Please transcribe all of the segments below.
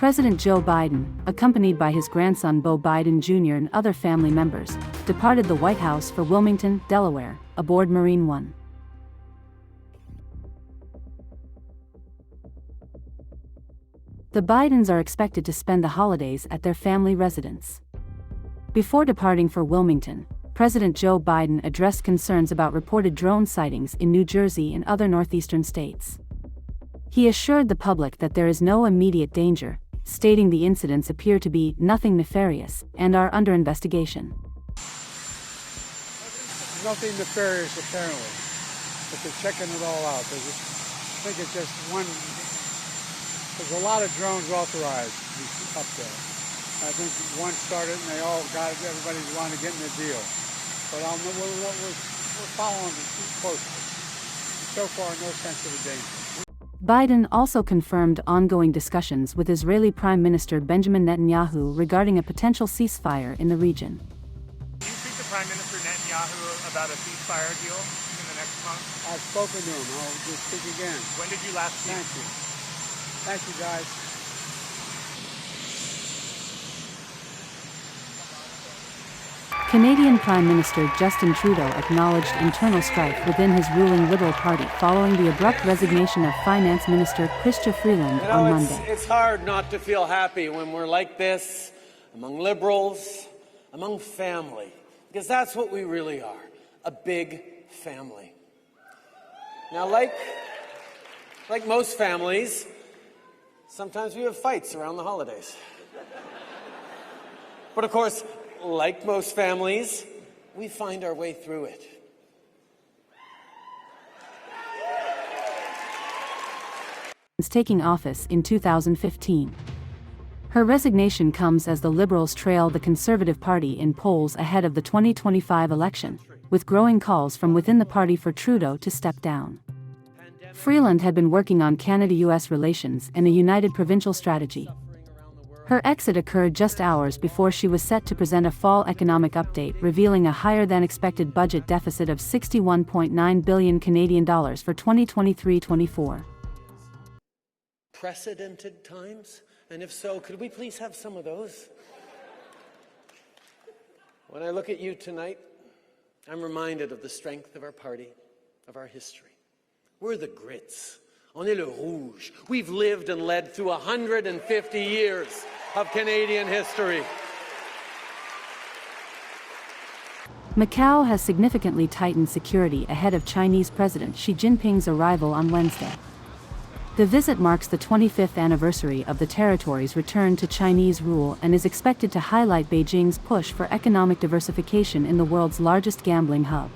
President Joe Biden, accompanied by his grandson Beau Biden Jr. and other family members, departed the White House for Wilmington, Delaware, aboard Marine One. The Bidens are expected to spend the holidays at their family residence. Before departing for Wilmington, President Joe Biden addressed concerns about reported drone sightings in New Jersey and other northeastern states. He assured the public that there is no immediate danger, stating the incidents appear to be nothing nefarious and are under investigation. Nothing nefarious, apparently, but they're checking it all out. I think it's just one. There's a lot of drones authorized up there. I think one started and they all got it. Everybody's wanting to get in the deal. But we're following it closely. So far, no sense of the danger. Biden also confirmed ongoing discussions with Israeli Prime Minister Benjamin Netanyahu regarding a potential ceasefire in the region. Do you speak to Prime Minister Netanyahu about a ceasefire deal in the next month? I've spoken to him. I'll just speak again. When did you last speak? Thank you. Thank you, guys. Canadian Prime Minister Justin Trudeau acknowledged internal strife within his ruling Liberal Party following the abrupt resignation of Finance Minister Chrystia Freeland on Monday. It's hard not to feel happy when we're like this, among Liberals, among family, because that's what we really are, a big family. Now, like most families, sometimes we have fights around the holidays. But of course, like most families, we find our way through it. Since taking office in 2015. Her resignation comes as the Liberals trail the Conservative Party in polls ahead of the 2025 election, with growing calls from within the party for Trudeau to step down. Freeland had been working on Canada-US relations and a united provincial strategy. Her exit occurred just hours before she was set to present a fall economic update revealing a higher-than-expected budget deficit of 61.9 billion Canadian dollars for 2023-24. Precedented times? And if so, could we please have some of those? When I look at you tonight, I'm reminded of the strength of our party, of our history. We're the Grits. On est le rouge. We've lived and led through 150 years of Canadian history. Macau has significantly tightened security ahead of Chinese President Xi Jinping's arrival on Wednesday. The visit marks the 25th anniversary of the territory's return to Chinese rule and is expected to highlight Beijing's push for economic diversification in the world's largest gambling hub.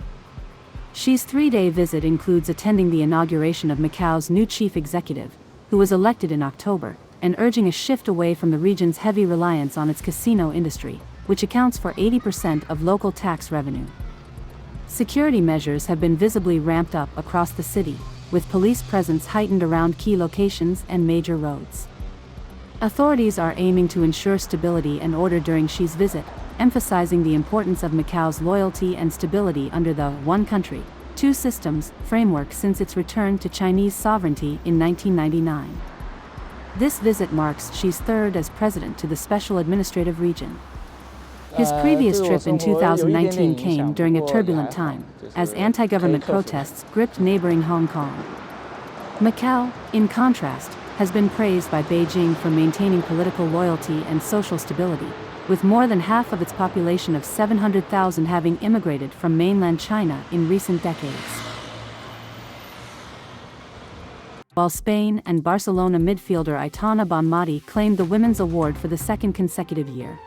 Xi's three-day visit includes attending the inauguration of Macau's new chief executive, who was elected in October, and urging a shift away from the region's heavy reliance on its casino industry, which accounts for 80% of local tax revenue. Security measures have been visibly ramped up across the city, with police presence heightened around key locations and major roads. Authorities are aiming to ensure stability and order during Xi's visit, emphasizing the importance of Macau's loyalty and stability under the one country, two systems framework since its return to Chinese sovereignty in 1999. This visit marks Xi's third as president to the Special Administrative Region. His previous trip in 2019 came during a turbulent time, as anti-government protests gripped neighboring Hong Kong. Macau, in contrast, has been praised by Beijing for maintaining political loyalty and social stability, with more than half of its population of 700,000 having immigrated from mainland China in recent decades. While Spain and Barcelona midfielder Aitana Bonmati claimed the Women's Award for the second consecutive year.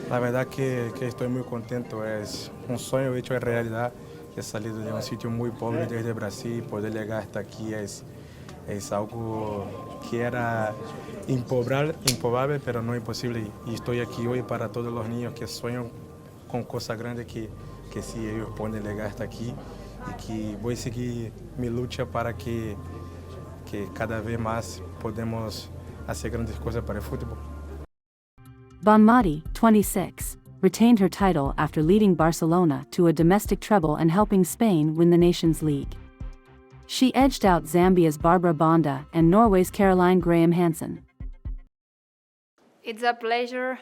La verdad que estoy muy contento, es un sueño hecho de realidad. He salido de un sitio muy pobre desde Brasil, poder llegar hasta aquí es algo que era improbable, pero no imposible. Y estoy aquí hoy para todos los niños que sueñan con cosas grandes que sí ellos pueden llegar hasta aquí y que voy a seguir mi lucha para que cada vez más podemos hacer grandes cosas para el fútbol. Bonmati, 26, retained her title after leading Barcelona to a domestic treble and helping Spain win the Nations League. She edged out Zambia's Barbara Bonda and Norway's Caroline Graham Hansen. It's a pleasure,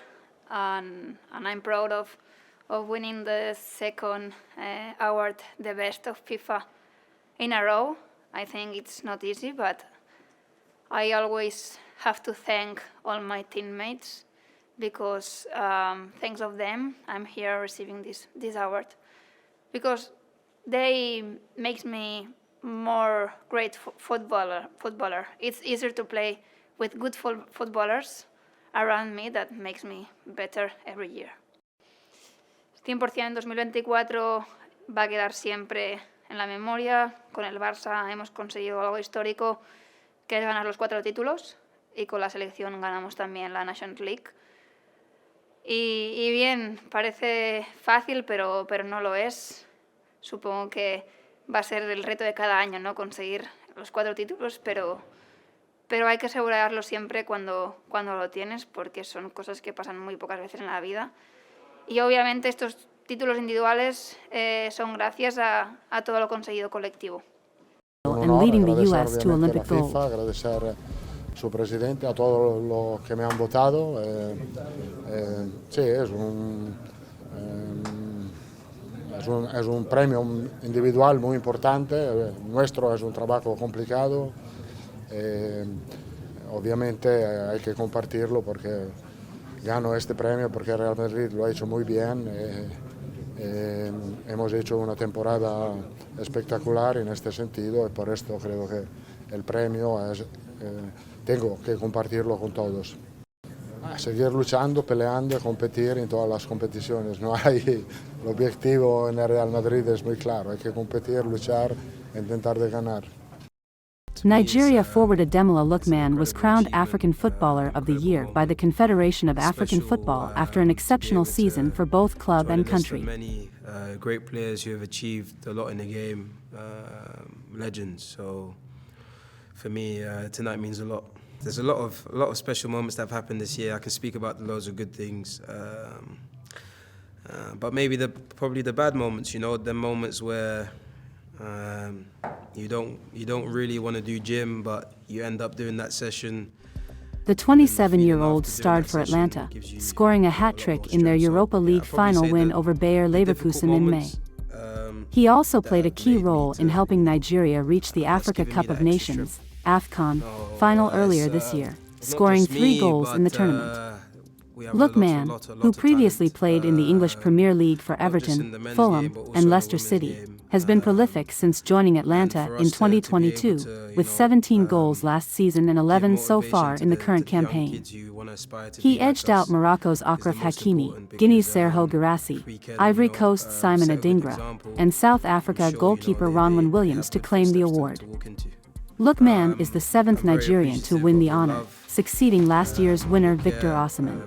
and I'm proud of winning the second award, the best of FIFA, in a row. I think it's not easy, but I always have to thank all my teammates because thanks of them, I'm here receiving this award. Because they makes me more great footballer. It's easier to play with good footballers around me that makes me better every year. 100% en 2024 va a quedar siempre en la memoria. Con el Barça hemos conseguido algo histórico, que es ganar los 4 títulos, y con la selección ganamos también la Nations League. Y bien, parece fácil, pero no lo es. Supongo que va a ser el reto de cada año, ¿no? Conseguir los 4 títulos, pero hay que asegurarlo siempre cuando lo tienes, porque son cosas que pasan muy pocas veces en la vida. Y obviamente estos títulos individuales son gracias a todo lo conseguido colectivo. And leading the US to Olympic gold. Agradecer a su presidente, a todos los que me han votado. Sí, es un premio individual muy importante. Nuestro es un trabajo complicado. Obviamente hay que compartirlo porque gano este premio porque Real Madrid lo ha hecho muy bien. Hemos hecho una temporada espectacular en este sentido y por esto creo que el premio tengo que compartirlo con todos. Seguir luchando, peleando, competir en todas las competiciones. No hay, el objetivo en el Real Madrid es muy claro, hay que competir, luchar, intentar de ganar. Nigeria forward Ademola Lookman was crowned African Footballer of the Year by the Confederation of African Football after an exceptional season for both club and country. Many great players who have achieved a lot in the game, legends. So for me, tonight means a lot. There's a lot of special moments that have happened this year. I can speak about loads of good things, but maybe probably the bad moments. You know, the moments where you don't really want to do gym, but you end up doing that session. The 27-year-old starred for Atlanta, scoring a hat-trick in their Europa League final win over Bayer Leverkusen in May. He also played a key role in helping Nigeria reach the Africa Cup of Nations, AFCON, final earlier this year, scoring 3 goals in the tournament. Lookman, who previously played in the English Premier League for Everton, Fulham, and Leicester City, has been prolific since joining Atlanta in 2022, with 17 goals last season and 11 so far in the current campaign. He edged out Morocco's Achraf Hakimi, Guinea's Serhou Guirassy, Ivory Coast's Simon Adingra, and South Africa goalkeeper Ronwen Williams to claim the award. Lookman is the 7th Nigerian to win the honor, succeeding last year's winner Victor Osimhen.